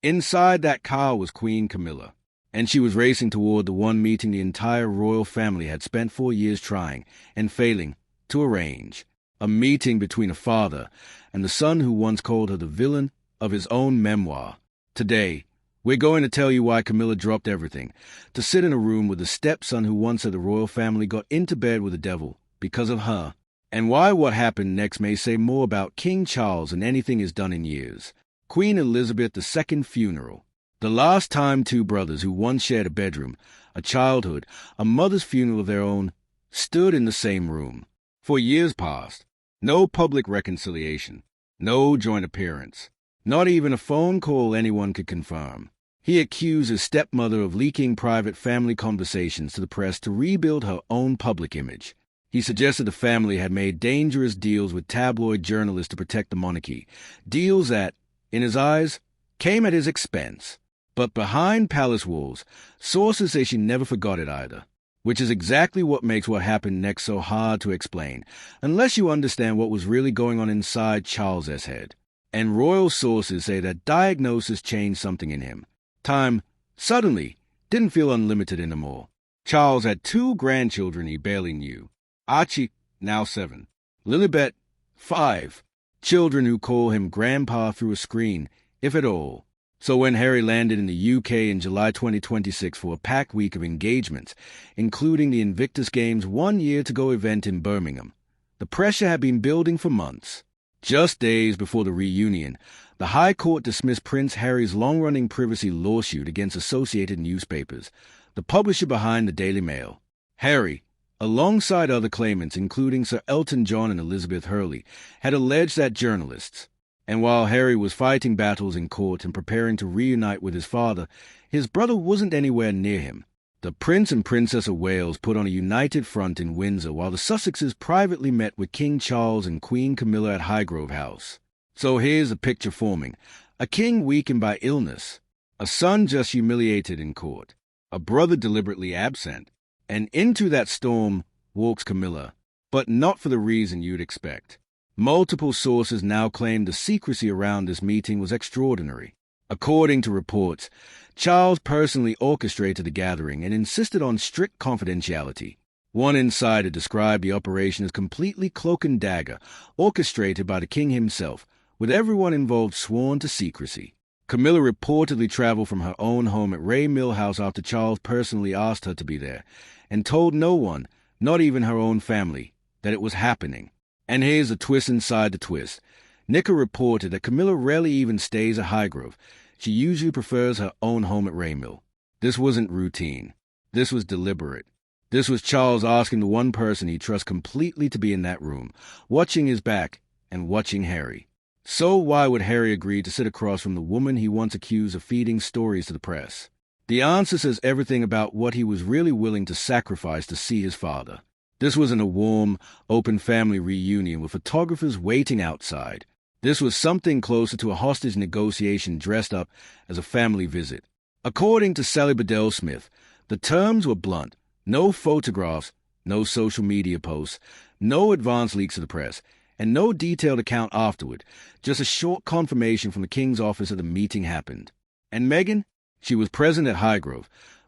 Inside that car was Queen Camilla, and she was racing toward the one meeting the entire royal family had spent 4 years trying and failing to arrange. A meeting between a father and the son who once called her the villain of his own memoir. Today, we're going to tell you why Camilla dropped everything to sit in a room with the stepson who once said the royal family got into bed with the devil because of her, and why what happened next may say more about King Charles than anything is done in years. Queen Elizabeth II's funeral. The last time two brothers who once shared a bedroom, a childhood, a mother's funeral of their own, stood in the same room. For years past, no public reconciliation, no joint appearance, not even a phone call anyone could confirm. He accused his stepmother of leaking private family conversations to the press to rebuild her own public image. He suggested the family had made dangerous deals with tabloid journalists to protect the monarchy, deals that, in his eyes, came at his expense. But behind palace walls, sources say she never forgot it either, which is exactly what makes what happened next so hard to explain, unless you understand what was really going on inside Charles's head. And royal sources say that diagnosis changed something in him. Time, suddenly, didn't feel unlimited anymore. Charles had 2 grandchildren he barely knew. Archie, now 7. Lilibet, 5. Children who call him Grandpa through a screen, if at all. So when Harry landed in the UK in July 2026 for a packed week of engagements, including the Invictus Games' 1-year-to-go event in Birmingham, the pressure had been building for months. Just days before the reunion, the High Court dismissed Prince Harry's long-running privacy lawsuit against Associated Newspapers, the publisher behind the Daily Mail. Harry, alongside other claimants including Sir Elton John and Elizabeth Hurley, had alleged that journalists, and while Harry was fighting battles in court and preparing to reunite with his father, his brother wasn't anywhere near him. The Prince and Princess of Wales put on a united front in Windsor while the Sussexes privately met with King Charles and Queen Camilla at Highgrove House. So here's a picture forming. A king weakened by illness, a son just humiliated in court, a brother deliberately absent, and into that storm walks Camilla, but not for the reason you'd expect. Multiple sources now claim the secrecy around this meeting was extraordinary. According to reports, Charles personally orchestrated the gathering and insisted on strict confidentiality. One insider described the operation as completely cloak and dagger, orchestrated by the king himself, with everyone involved sworn to secrecy. Camilla reportedly traveled from her own home at Ray Mill House after Charles personally asked her to be there, and told no one, not even her own family, that it was happening. And here's a twist inside the twist. Nicker reported that Camilla rarely even stays at Highgrove. She usually prefers her own home at Raymill. This wasn't routine. This was deliberate. This was Charles asking the one person he trusts completely to be in that room, watching his back and watching Harry. So why would Harry agree to sit across from the woman he once accused of feeding stories to the press? The answer says everything about what he was really willing to sacrifice to see his father. This wasn't a warm, open family reunion with photographers waiting outside. This was something closer to a hostage negotiation dressed up as a family visit. According to Sally Bedell Smith, the terms were blunt. No photographs, no social media posts, no advance leaks to the press, and no detailed account afterward, just a short confirmation from the King's office that the meeting happened. And Meghan? She was present at Highgrove,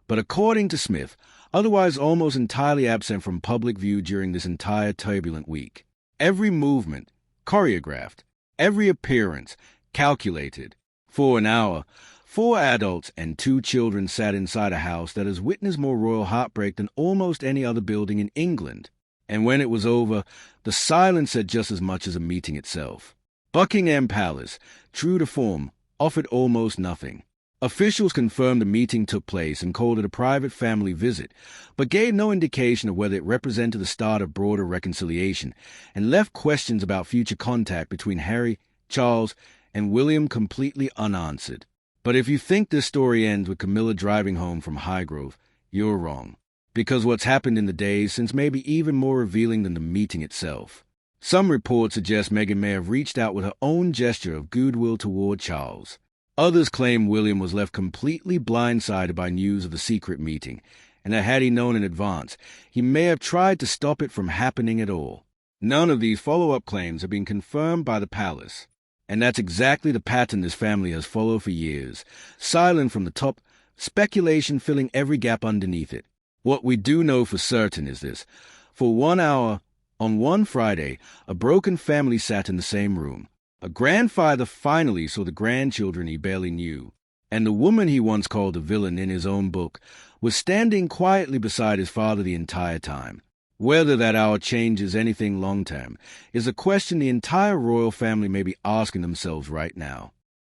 but according to Smith, otherwise almost entirely absent from public view during this entire turbulent week. Every movement, choreographed. Every appearance, calculated. For an hour, 4 adults and 2 children sat inside a house that has witnessed more royal heartbreak than almost any other building in England. And when it was over, the silence said just as much as a meeting itself. Buckingham Palace, true to form, offered almost nothing. Officials confirmed the meeting took place and called it a private family visit, but gave no indication of whether it represented the start of broader reconciliation, and left questions about future contact between Harry, Charles, and William completely unanswered. But if you think this story ends with Camilla driving home from Highgrove, you're wrong. Because what's happened in the days since may be even more revealing than the meeting itself. Some reports suggest Meghan may have reached out with her own gesture of goodwill toward Charles. Others claim William was left completely blindsided by news of the secret meeting, and that had he known in advance, he may have tried to stop it from happening at all. None of these follow-up claims have been confirmed by the palace. And that's exactly the pattern this family has followed for years. Silent from the top, speculation filling every gap underneath it. What we do know for certain is this. For 1 hour, on one Friday, a broken family sat in the same room. A grandfather finally saw the grandchildren he barely knew, and the woman he once called a villain in his own book was standing quietly beside his father the entire time. Whether that hour changes anything long-term is a question the entire royal family may be asking themselves right now.